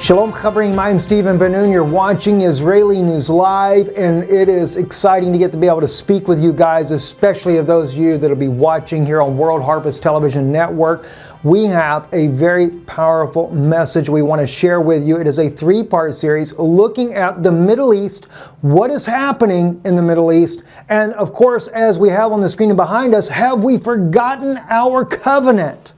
Shalom Chavrim, I'm Stephen Ben-Nun. You're watching Israeli News Live, and it is exciting to get to be able to speak with you guys, especially of those of you that will be watching here on World Harvest Television Network. We have a very powerful message we want to share with you. It is a three-part series looking at the Middle East, what is happening in the Middle East, and of course, as we have on the screen behind us, have we forgotten our covenant?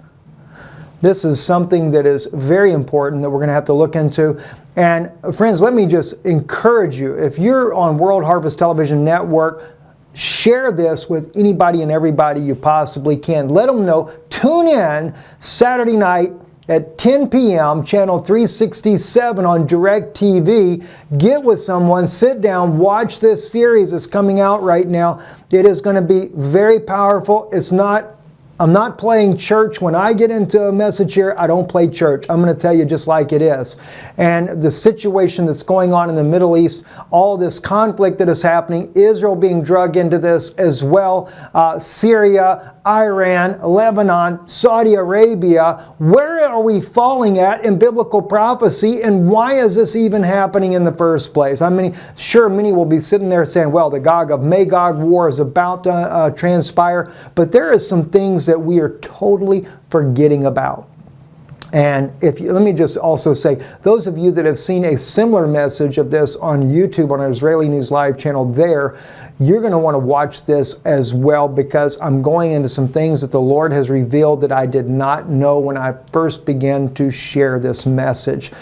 This is something that is very important that we're going to have to look into. And friends, let me just encourage you, if you're on World Harvest Television Network, share this with anybody and everybody you possibly can. Let them know. Tune in Saturday night at 10 p.m., channel 367 on DirecTV. Get with someone, sit down, watch this series that's coming out right now. It is going to be very powerful. I'm not playing church. When I get into a message here, I don't play church. I'm going to tell you just like it is. And the situation that's going on in the Middle East, all this conflict that is happening, Israel being dragged into this as well, Syria, Iran, Lebanon, Saudi Arabia. Where are we falling at in biblical prophecy, and why is this even happening in the first place? I mean, sure, many will be sitting there saying, well, the Gog of Magog war is about to transpire, but there is some things that we are totally forgetting about. And let me just also say, those of you that have seen a similar message of this on YouTube on our Israeli News Live channel there, you're going to want to watch this as well, because I'm going into some things that the Lord has revealed that I did not know when I first began to share this message.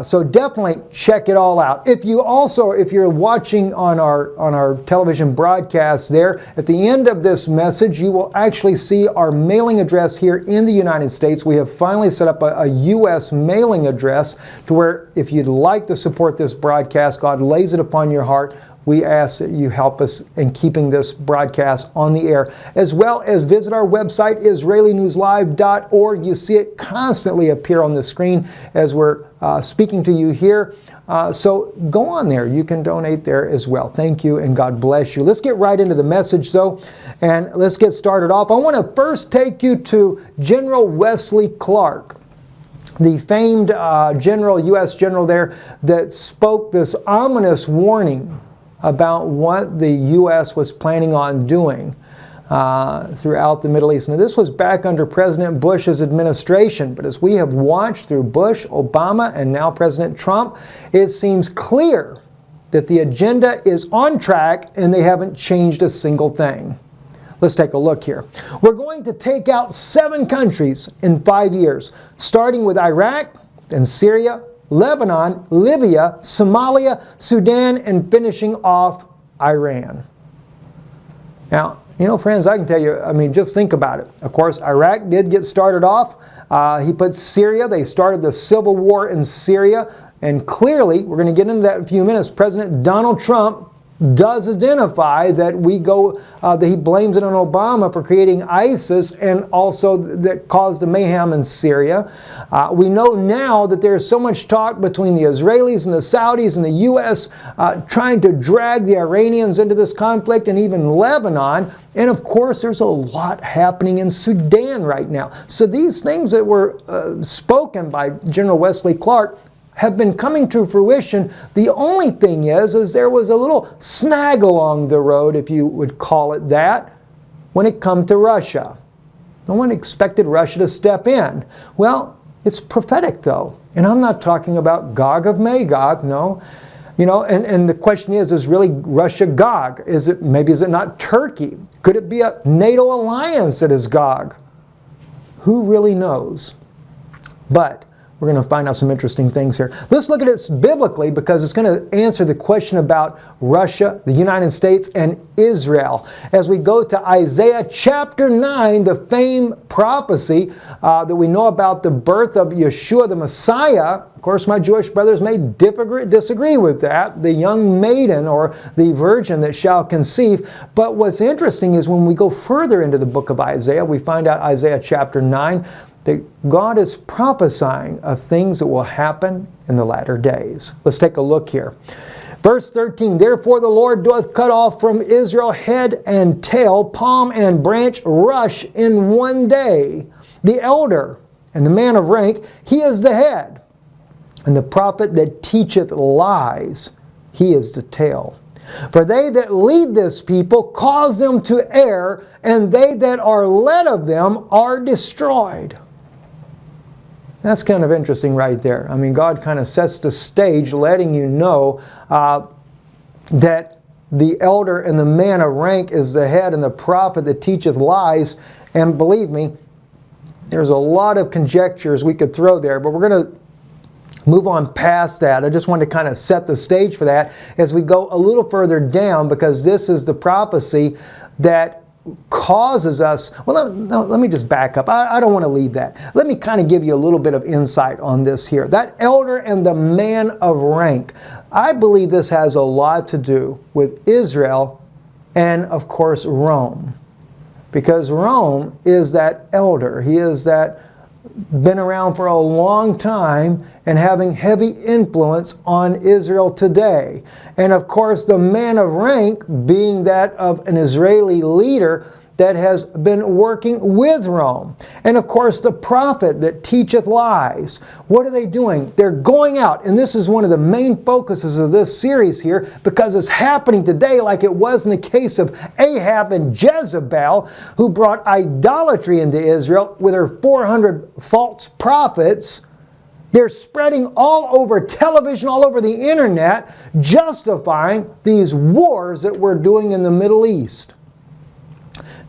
So definitely check it all out. If you're watching on our television broadcast there, at the end of this message, you will actually see our mailing address here in the United States. We have finally set up a U.S. mailing address to where if you'd like to support this broadcast, God lays it upon your heart, we ask that you help us in keeping this broadcast on the air, as well as visit our website, IsraeliNewsLive.org. You see it constantly appear on the screen as we're speaking to you here. So go on there. You can donate there as well. Thank you, and God bless you. Let's get right into the message, though, and let's get started off. I want to first take you to General Wesley Clark, the famed U.S. general there that spoke this ominous warning about what the U.S. was planning on doing throughout the Middle East. Now, this was back under President Bush's administration, but as we have watched through Bush, Obama, and now President Trump, it seems clear that the agenda is on track and they haven't changed a single thing. Let's take a look here. We're going to take out 7 countries in 5 years, starting with Iraq, then Syria, Lebanon, Libya, Somalia, Sudan, and finishing off Iran. Now, friends, I can tell you, just think about it. Of course, Iraq did get started off. He put Syria, they started the civil war in Syria, and clearly, we're going to get into that in a few minutes, President Donald Trump does identify that that he blames it on Obama for creating ISIS, and also that caused the mayhem in Syria. We know now that there's so much talk between the Israelis and the Saudis and the U.S. Trying to drag the Iranians into this conflict, and even Lebanon. And of course, there's a lot happening in Sudan right now. So these things that were spoken by General Wesley Clark have been coming to fruition. The only thing is there was a little snag along the road, if you would call it that, when it come to Russia. No one expected Russia to step in. Well, it's prophetic though. And I'm not talking about Gog of Magog, no. And the question is really Russia Gog? Is it not Turkey? Could it be a NATO alliance that is Gog? Who really knows? But we're going to find out some interesting things here. Let's look at it biblically, because it's going to answer the question about Russia, the United States, and Israel. As we go to Isaiah chapter 9, the famed prophecy that we know about the birth of Yeshua the Messiah. Of course, my Jewish brothers may disagree with that, the young maiden or the virgin that shall conceive. But what's interesting is when we go further into the book of Isaiah, we find out Isaiah chapter 9, that God is prophesying of things that will happen in the latter days. Let's take a look here. Verse 13, therefore the Lord doth cut off from Israel head and tail, palm and branch, rush in one day. The elder and the man of rank, he is the head. And the prophet that teacheth lies, he is the tail. For they that lead this people cause them to err, and they that are led of them are destroyed. That's kind of interesting right there. I mean, God kind of sets the stage, letting you know that the elder and the man of rank is the head, and the prophet that teacheth lies. And believe me, there's a lot of conjectures we could throw there, but we're going to move on past that. I just wanted to kind of set the stage for that as we go a little further down, because this is the prophecy that causes us. Well, let me just back up. I don't want to leave that. Let me kind of give you a little bit of insight on this here. That elder and the man of rank. I believe this has a lot to do with Israel and, of course, Rome. Because Rome is that elder. He is that been around for a long time and having heavy influence on Israel today. And of course, the man of rank being that of an Israeli leader that has been working with Rome. And of course, the prophet that teacheth lies. What are they doing? They're going out, and this is one of the main focuses of this series here, because it's happening today like it was in the case of Ahab and Jezebel, who brought idolatry into Israel with her 400 false prophets. They're spreading all over television, all over the internet, justifying these wars that we're doing in the Middle East.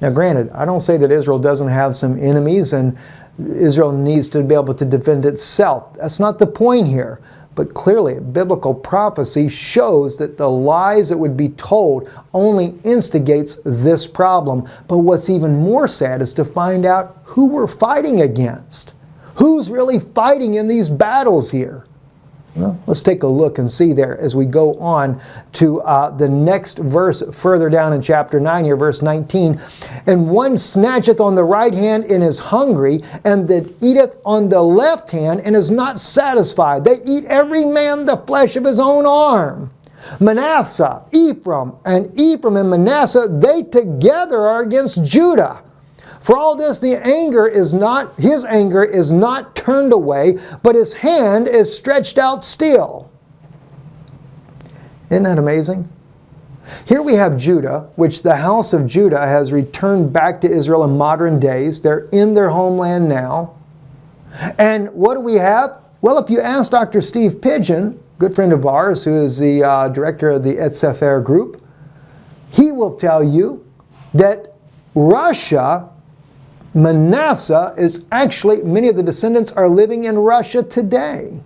Now granted, I don't say that Israel doesn't have some enemies and Israel needs to be able to defend itself. That's not the point here. But clearly, biblical prophecy shows that the lies that would be told only instigates this problem. But what's even more sad is to find out who we're fighting against. Who's really fighting in these battles here? Well, let's take a look and see there as we go on to the next verse further down in chapter 9 here, verse 19. And one snatcheth on the right hand and is hungry, and that eateth on the left hand and is not satisfied. They eat every man the flesh of his own arm. Manasseh, Ephraim and Manasseh, they together are against Judah. For all this, his anger is not turned away, but his hand is stretched out still. Isn't that amazing? Here we have Judah, which the house of Judah has returned back to Israel in modern days. They're in their homeland now. And what do we have? Well, if you ask Dr. Steve Pigeon, good friend of ours, who is the director of the Et Sefer group, he will tell you that Russia, Manasseh, is actually, many of the descendants are living in Russia today.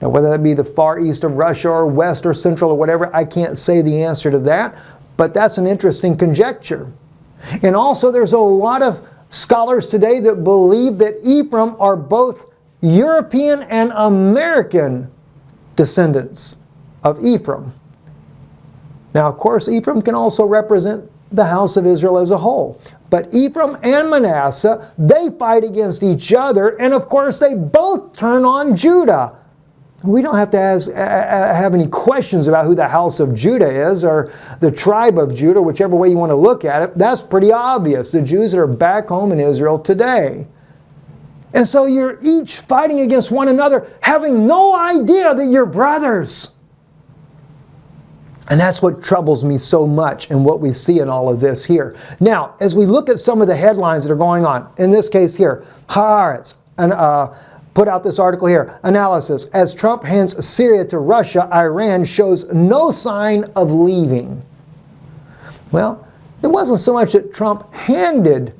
Now, whether that be the far east of Russia or west or central or whatever, I can't say the answer to that, but that's an interesting conjecture. And also, there's a lot of scholars today that believe that Ephraim are both European and American descendants of Ephraim. Now, of course, Ephraim can also represent the house of Israel as a whole. But Ephraim and Manasseh, they fight against each other, and of course they both turn on Judah. We don't have to have any questions about who the house of Judah is, or the tribe of Judah, whichever way you want to look at it. That's pretty obvious. The Jews that are back home in Israel today. And so you're each fighting against one another, having no idea that you're brothers. And that's what troubles me so much in what we see in all of this here. Now, as we look at some of the headlines that are going on, in this case here, Haaretz put out this article here, analysis, as Trump hands Syria to Russia, Iran shows no sign of leaving. Well, it wasn't so much that Trump handed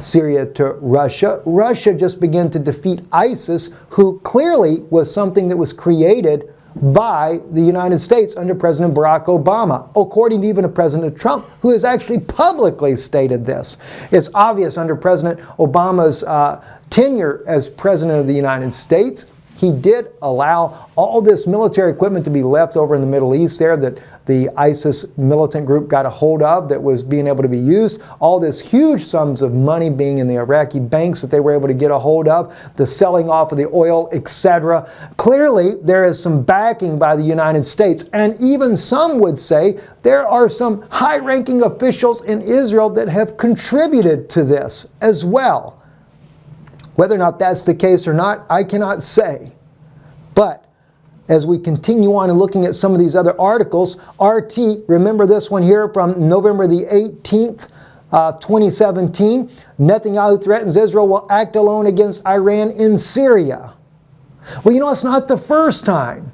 Syria to Russia. Russia just began to defeat ISIS, who clearly was something that was created by the United States under President Barack Obama, according to even to President Trump, who has actually publicly stated this. It's obvious under President Obama's tenure as President of the United States, he did allow all this military equipment to be left over in the Middle East there that the ISIS militant group got a hold of that was being able to be used. All this huge sums of money being in the Iraqi banks that they were able to get a hold of, the selling off of the oil, etc. Clearly, there is some backing by the United States. And even some would say there are some high-ranking officials in Israel that have contributed to this as well. Whether or not that's the case or not, I cannot say. But as we continue on and looking at some of these other articles, RT, remember this one here from November the 18th, 2017, Netanyahu threatens Israel will act alone against Iran in Syria. Well, you know, it's not the first time.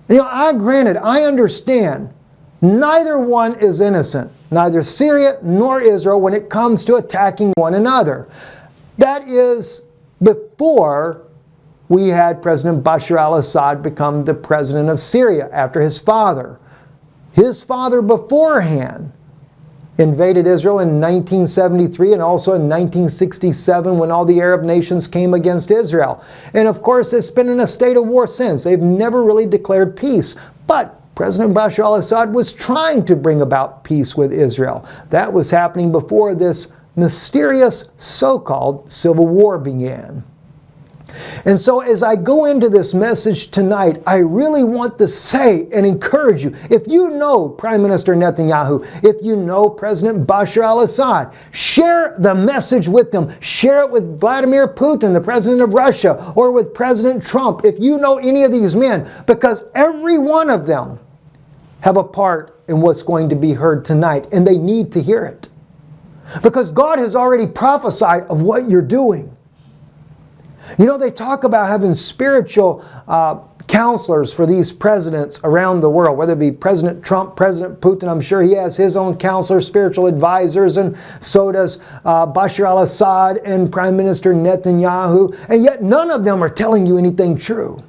And, you know, I understand, neither one is innocent, neither Syria nor Israel, when it comes to attacking one another. That is before we had President Bashar al-Assad become the president of Syria after his father. His father beforehand invaded Israel in 1973 and also in 1967 when all the Arab nations came against Israel. And of course, it's been in a state of war since. They've never really declared peace. But President Bashar al-Assad was trying to bring about peace with Israel. That was happening before this mysterious so-called civil war began. And so as I go into this message tonight, I really want to say and encourage you, if you know Prime Minister Netanyahu, if you know President Bashar al-Assad, share the message with them. Share it with Vladimir Putin, the president of Russia, or with President Trump, if you know any of these men, because every one of them have a part in what's going to be heard tonight, and they need to hear it. Because God has already prophesied of what you're doing. You know, they talk about having spiritual counselors for these presidents around the world, whether it be President Trump, President Putin. I'm sure he has his own counselors, spiritual advisors, and so does Bashar al-Assad and Prime Minister Netanyahu. And yet none of them are telling you anything true.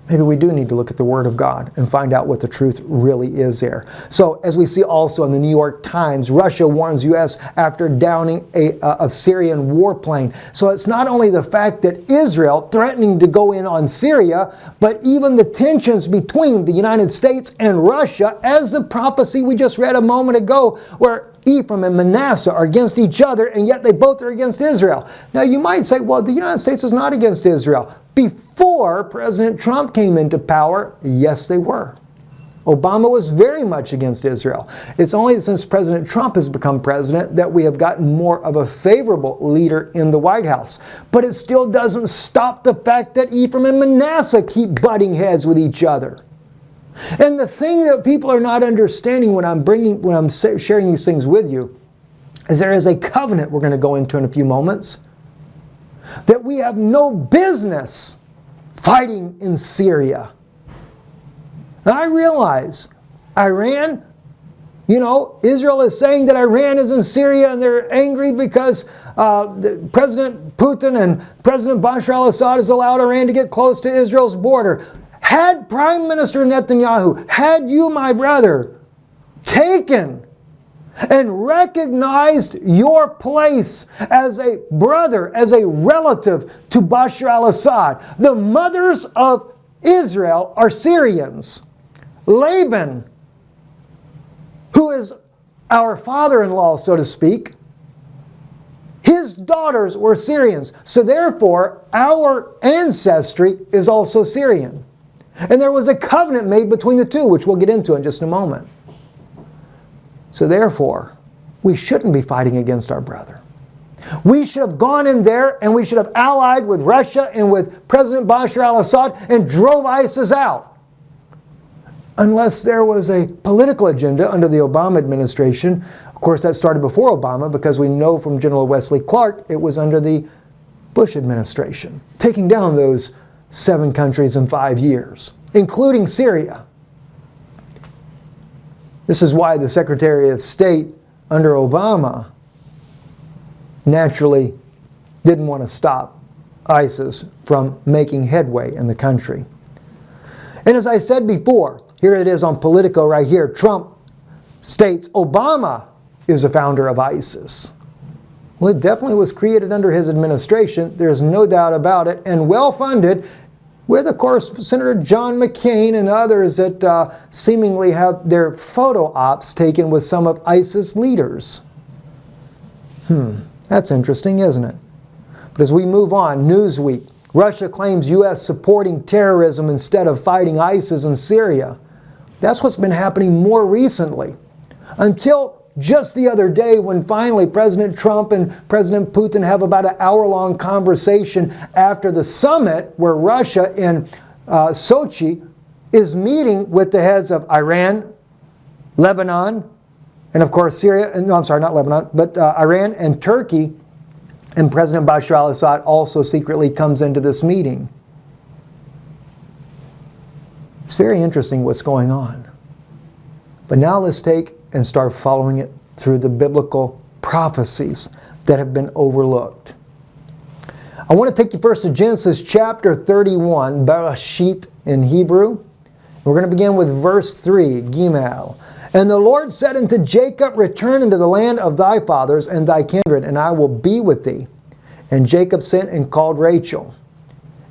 Maybe we do need to look at the Word of God and find out what the truth really is there. So, as we see also in the New York Times, Russia warns U.S. after downing a Syrian warplane. So it's not only the fact that Israel threatening to go in on Syria, but even the tensions between the United States and Russia, as the prophecy we just read a moment ago, where Ephraim and Manasseh are against each other, and yet they both are against Israel. Now you might say, well, the United States is not against Israel. Before President Trump came into power, yes, they were. Obama was very much against Israel. It's only since President Trump has become president that we have gotten more of a favorable leader in the White House. But it still doesn't stop the fact that Ephraim and Manasseh keep butting heads with each other. And the thing that people are not understanding when I'm sharing these things with you is there is a covenant we're going to go into in a few moments that we have no business fighting in Syria. Now I realize Iran, you know, Israel is saying that Iran is in Syria and they're angry because President Putin and President Bashar al-Assad has allowed Iran to get close to Israel's border. Had Prime Minister Netanyahu, had you, my brother, taken and recognized your place as a brother, as a relative to Bashar al-Assad, the mothers of Israel are Syrians. Laban, who is our father-in-law, so to speak, his daughters were Syrians. So therefore, our ancestry is also Syrian. And there was a covenant made between the two, which we'll get into in just a moment. So therefore, we shouldn't be fighting against our brother. We should have gone in there and we should have allied with Russia and with President Bashar al-Assad and drove ISIS out. Unless there was a political agenda under the Obama administration. Of course, that started before Obama because we know from General Wesley Clark it was under the Bush administration, taking down those 7 countries in 5 years, including Syria. This is why the Secretary of State under Obama naturally didn't want to stop ISIS from making headway in the country. And as I said before, here it is on Politico right here. Trump states Obama is the founder of ISIS. Well, it definitely was created under his administration. There's no doubt about it, and well-funded, with, of course, Senator John McCain and others that seemingly have their photo ops taken with some of ISIS leaders. That's interesting, isn't it? But as we move on, Newsweek. Russia claims U.S. supporting terrorism instead of fighting ISIS in Syria. That's what's been happening more recently. Until just the other day when finally President Trump and President Putin have about an hour-long conversation after the summit where Russia in Sochi is meeting with the heads of Iran, Lebanon, and of course Syria, no, I'm sorry, not Lebanon, but Iran and Turkey, and President Bashar al-Assad also secretly comes into this meeting. It's very interesting what's going on. But now let's take and start following it through the biblical prophecies that have been overlooked. I want to take you first to Genesis chapter 31, Bereshit in Hebrew. We're going to begin with verse 3, Gimel. And the Lord said unto Jacob, return into the land of thy fathers and thy kindred, and I will be with thee. And Jacob sent and called Rachel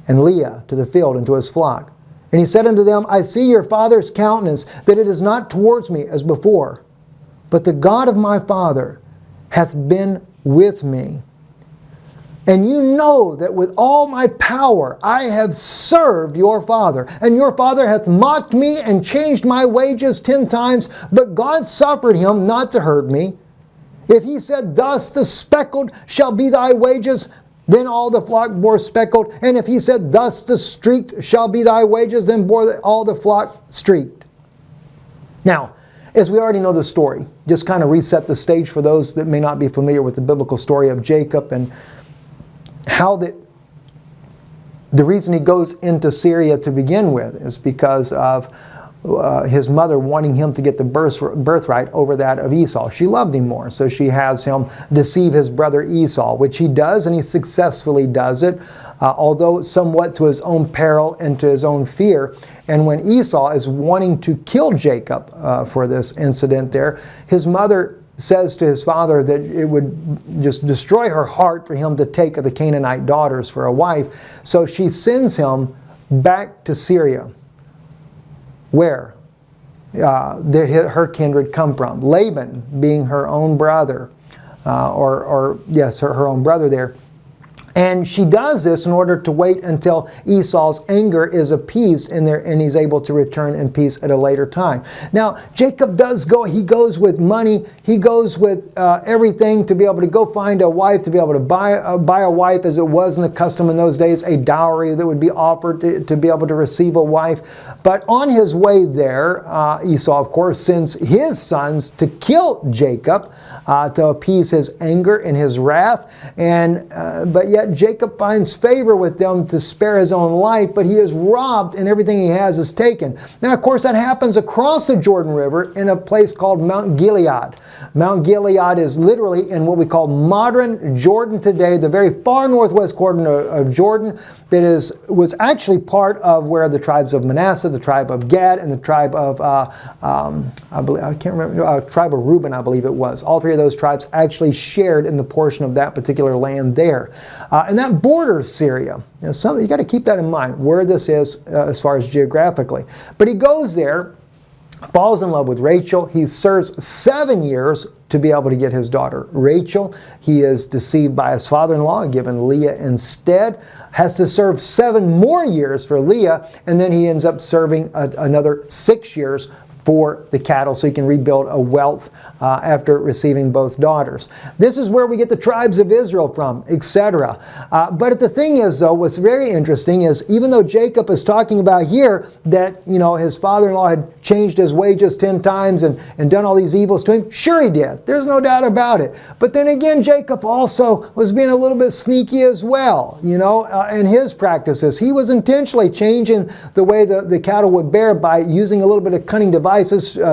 and Leah to the field and to his flock. And he said unto them, I see your father's countenance, that it is not towards me as before, but the God of my father hath been with me. And you know that with all my power I have served your father. And your father hath mocked me and changed my wages 10 times, but God suffered him not to hurt me. If he said, thus the speckled shall be thy wages, then all the flock bore speckled. And if he said, thus the streaked shall be thy wages, then bore all the flock streaked. Now, as we already know the story, just kind of reset the stage for those that may not be familiar with the biblical story of Jacob and how the reason he goes into Syria to begin with is because of his mother wanting him to get the birthright over that of Esau. She loved him more, so she has him deceive his brother Esau, which he does, and he successfully does it, although somewhat to his own peril and to his own fear. And when Esau is wanting to kill Jacob for this incident there, his mother says to his father that it would just destroy her heart for him to take the Canaanite daughters for a wife. So she sends him back to Syria, where her kindred come from. Laban being her own brother, her own brother there. And she does this in order to wait until Esau's anger is appeased and he's able to return in peace at a later time. Now, Jacob does go, he goes with money, he goes with everything to be able to go find a wife, to be able to buy a wife, as it was in the custom in those days, a dowry that would be offered to be able to receive a wife. But on his way there, Esau, of course, sends his sons to kill Jacob to appease his anger and his wrath. But yet Jacob finds favor with them to spare his own life, but he is robbed and everything he has is taken. Now, of course, that happens across the Jordan River in a place called Mount Gilead. Mount Gilead is literally in what we call modern Jordan today, the very far northwest corner of Jordan that was actually part of where the tribes of Manasseh, the tribe of Gad, and the tribe of, tribe of Reuben, I believe it was. All three of those tribes actually shared in the portion of that particular land there. And that borders Syria. You got to keep that in mind, where this is as far as geographically. But he goes there, falls in love with Rachel. He serves 7 years to be able to get his daughter Rachel. He is deceived by his father-in-law, given Leah instead. Has to serve 7 more years for Leah, and then he ends up serving another 6 years for the cattle, so he can rebuild a wealth after receiving both daughters. This is where we get the tribes of Israel from, etc. But the thing is, though, what's very interesting is, even though Jacob is talking about here that, his father-in-law had changed his wages 10 times and done all these evils to him, sure he did. There's no doubt about it. But then again, Jacob also was being a little bit sneaky as well, in his practices. He was intentionally changing the way the cattle would bear by using a little bit of cunning devices,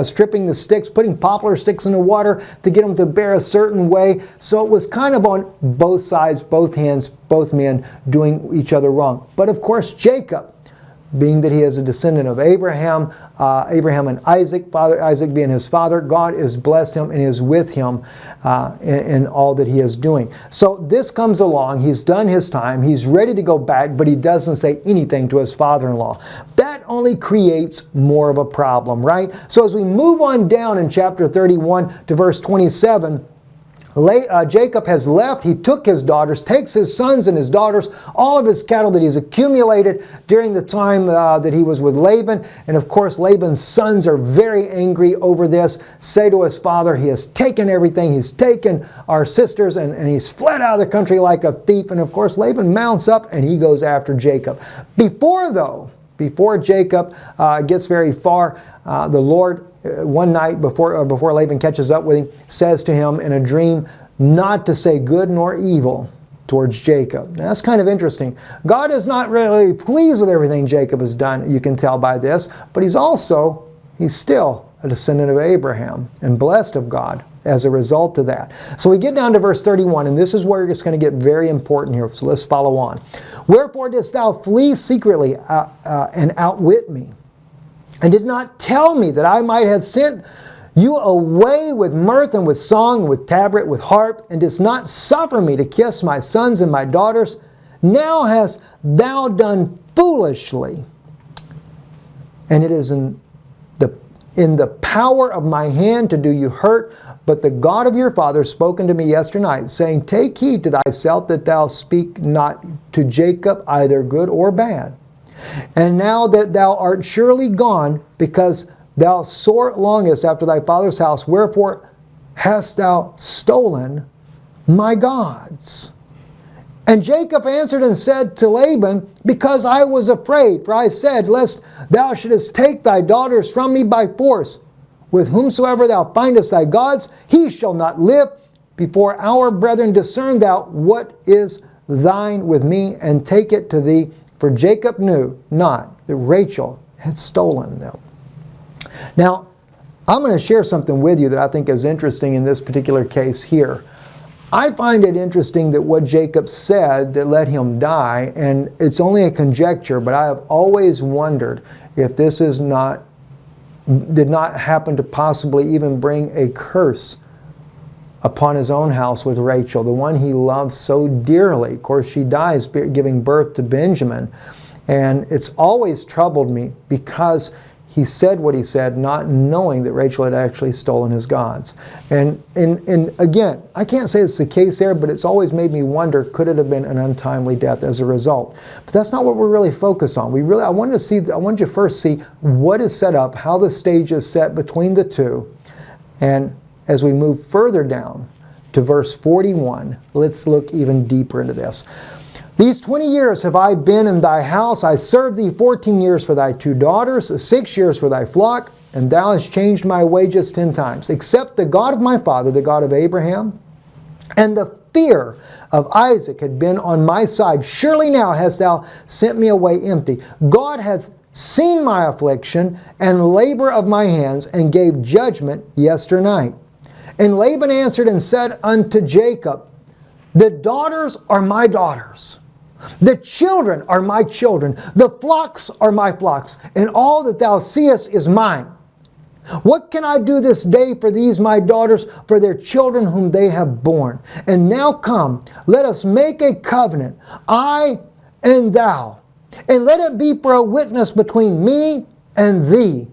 stripping the sticks, putting poplar sticks in the water to get them to bear a certain way. So it was kind of on both sides, both hands, both men doing each other wrong. But of course, Jacob, being that he is a descendant of Abraham and Isaac, Isaac being his father, God has blessed him and is with him in all that he is doing. So this comes along, he's done his time, he's ready to go back, but he doesn't say anything to his father-in-law. That only creates more of a problem, right? So as we move on down in chapter 31 to verse 27, Jacob has left. He took his daughters, takes his sons and his daughters, all of his cattle that he's accumulated during the time that he was with Laban. And of course, Laban's sons are very angry over this, say to his father, he has taken everything. He's taken our sisters and he's fled out of the country like a thief. And of course, Laban mounts up and he goes after Jacob. Before Jacob gets very far, the Lord one night before Laban catches up with him, says to him in a dream not to say good nor evil towards Jacob. Now, that's kind of interesting. God is not really pleased with everything Jacob has done, you can tell by this, but he's still a descendant of Abraham and blessed of God as a result of that. So we get down to verse 31, and this is where it's going to get very important here, so let's follow on. Wherefore didst thou flee secretly and outwit me? And did not tell me that I might have sent you away with mirth and with song and with tabret, with harp, and didst not suffer me to kiss my sons and my daughters? Now hast thou done foolishly, and it is in the power of my hand to do you hurt. But the God of your father spoke unto me yesternight, saying, Take heed to thyself that thou speak not to Jacob either good or bad. And now that thou art surely gone, because thou sore longest after thy father's house, wherefore hast thou stolen my gods? And Jacob answered and said to Laban, Because I was afraid, for I said, Lest thou shouldest take thy daughters from me by force. With whomsoever thou findest thy gods, he shall not live. Before our brethren discern thou what is thine with me, and take it to thee. For Jacob knew not that Rachel had stolen them. Now, I'm going to share something with you that I think is interesting in this particular case here. I find it interesting that what Jacob said that let him die, and it's only a conjecture, but I have always wondered if this did not happen to possibly even bring a curse upon his own house with Rachel, the one he loved so dearly. Of course, she dies giving birth to Benjamin. And it's always troubled me because he said what he said, not knowing that Rachel had actually stolen his gods. And again, I can't say it's the case there, but it's always made me wonder, could it have been an untimely death as a result? But that's not what we're really focused on. I wanted you to first see what is set up, how the stage is set between the two. And as we move further down to verse 41, let's look even deeper into this. These 20 years have I been in thy house. I served thee 14 years for thy 2 daughters, 6 years for thy flock, and thou hast changed my wages 10 times. Except the God of my father, the God of Abraham, and the fear of Isaac had been on my side. Surely now hast thou sent me away empty. God hath seen my affliction and labor of my hands, and gave judgment yesternight. And Laban answered and said unto Jacob, The daughters are my daughters, the children are my children, the flocks are my flocks, and all that thou seest is mine. What can I do this day for these my daughters, for their children whom they have borne? And now come, let us make a covenant, I and thou, and let it be for a witness between me and thee.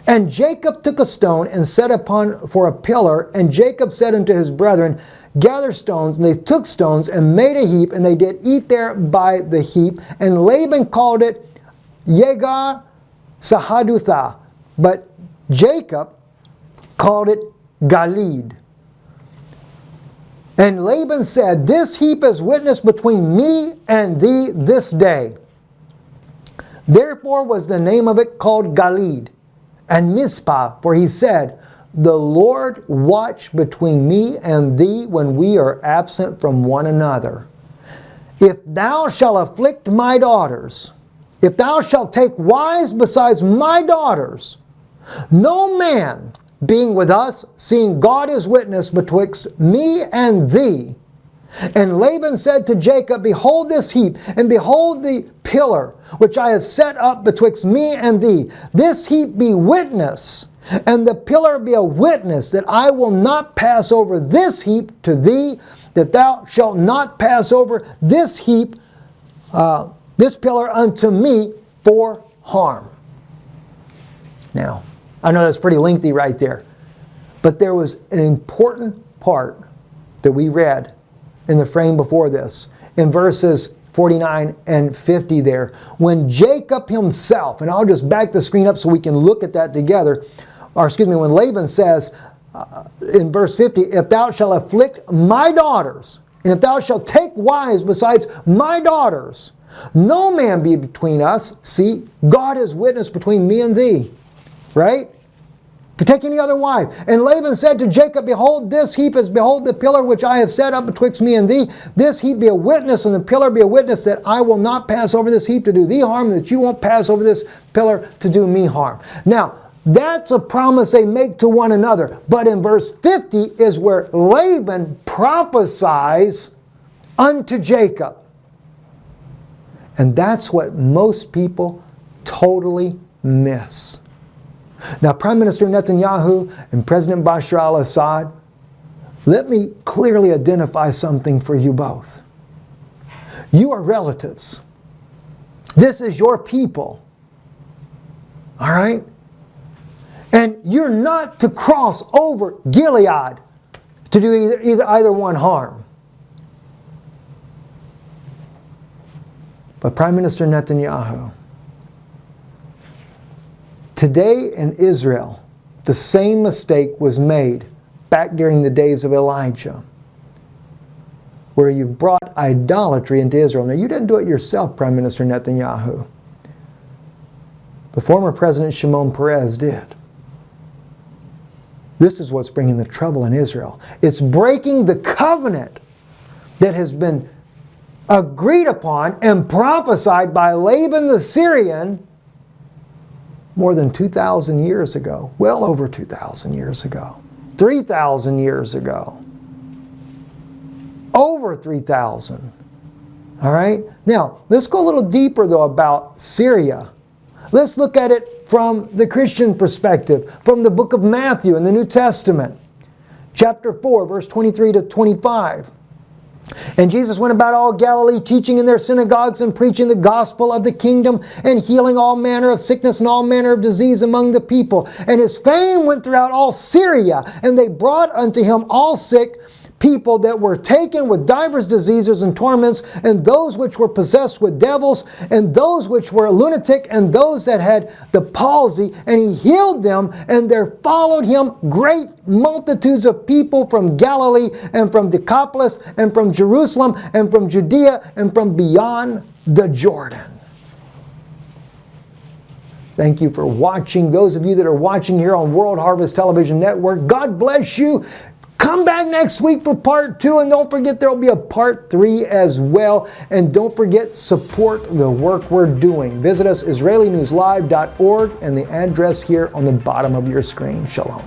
And Jacob took a stone and set upon for a pillar, and Jacob said unto his brethren, Gather stones. And they took stones and made a heap, and they did eat there by the heap. And Laban called it Yegar Sahadutha, but Jacob called it Galid. And Laban said, This heap is witness between me and thee this day. Therefore was the name of it called Galid. And Mizpah, for he said, The Lord watch between me and thee when we are absent from one another. If thou shalt afflict my daughters, if thou shalt take wives besides my daughters, no man being with us, seeing God is witness betwixt me and thee. And Laban said to Jacob, Behold this heap, and behold the pillar, which I have set up betwixt me and thee. This heap be witness, and the pillar be a witness, that I will not pass over this heap to thee, that thou shalt not pass over this heap, this pillar unto me for harm. Now, I know that's pretty lengthy right there, but there was an important part that we read in the frame before this, in verses 49 and 50 there, when Jacob himself, and I'll just back the screen up so we can look at that together, or excuse me, when Laban says in verse 50, if thou shalt afflict my daughters, and if thou shalt take wives besides my daughters, no man be between us. See, God is witness between me and thee. Right? To take any other wife. And Laban said to Jacob, behold, this heap is, behold, the pillar which I have set up betwixt me and thee. This heap be a witness, and the pillar be a witness that I will not pass over this heap to do thee harm, and that you won't pass over this pillar to do me harm. Now, that's a promise they make to one another. But in verse 50 is where Laban prophesies unto Jacob. And that's what most people totally miss. Now, Prime Minister Netanyahu and President Bashar al-Assad, let me clearly identify something for you both. You are relatives. This is your people. All right? And you're not to cross over Gilead to do either one harm. But Prime Minister Netanyahu, today in Israel, the same mistake was made back during the days of Elijah, where you brought idolatry into Israel. Now, you didn't do it yourself, Prime Minister Netanyahu. The former President Shimon Peres did. This is what's bringing the trouble in Israel. It's breaking the covenant that has been agreed upon and prophesied by Laban the Syrian more than 2,000 years ago. Well over 2,000 years ago. 3,000 years ago. Over 3,000. All right? Now, let's go a little deeper, though, about Syria. Let's look at it from the Christian perspective, from the book of Matthew in the New Testament. Chapter 4, verse 23 to 25. And Jesus went about all Galilee, teaching in their synagogues and preaching the gospel of the kingdom and healing all manner of sickness and all manner of disease among the people. And his fame went throughout all Syria, and they brought unto him all sick people that were taken with divers diseases and torments, and those which were possessed with devils, and those which were lunatic, and those that had the palsy, and he healed them. And there followed him great multitudes of people from Galilee, and from Decapolis, and from Jerusalem, and from Judea, and from beyond the Jordan. Thank you for watching. Those of you that are watching here on World Harvest Television Network, God bless you. Come back next week for part 2, and don't forget there will be a part 3 as well. And don't forget, support the work we're doing. Visit us, IsraeliNewsLive.org, and the address here on the bottom of your screen. Shalom.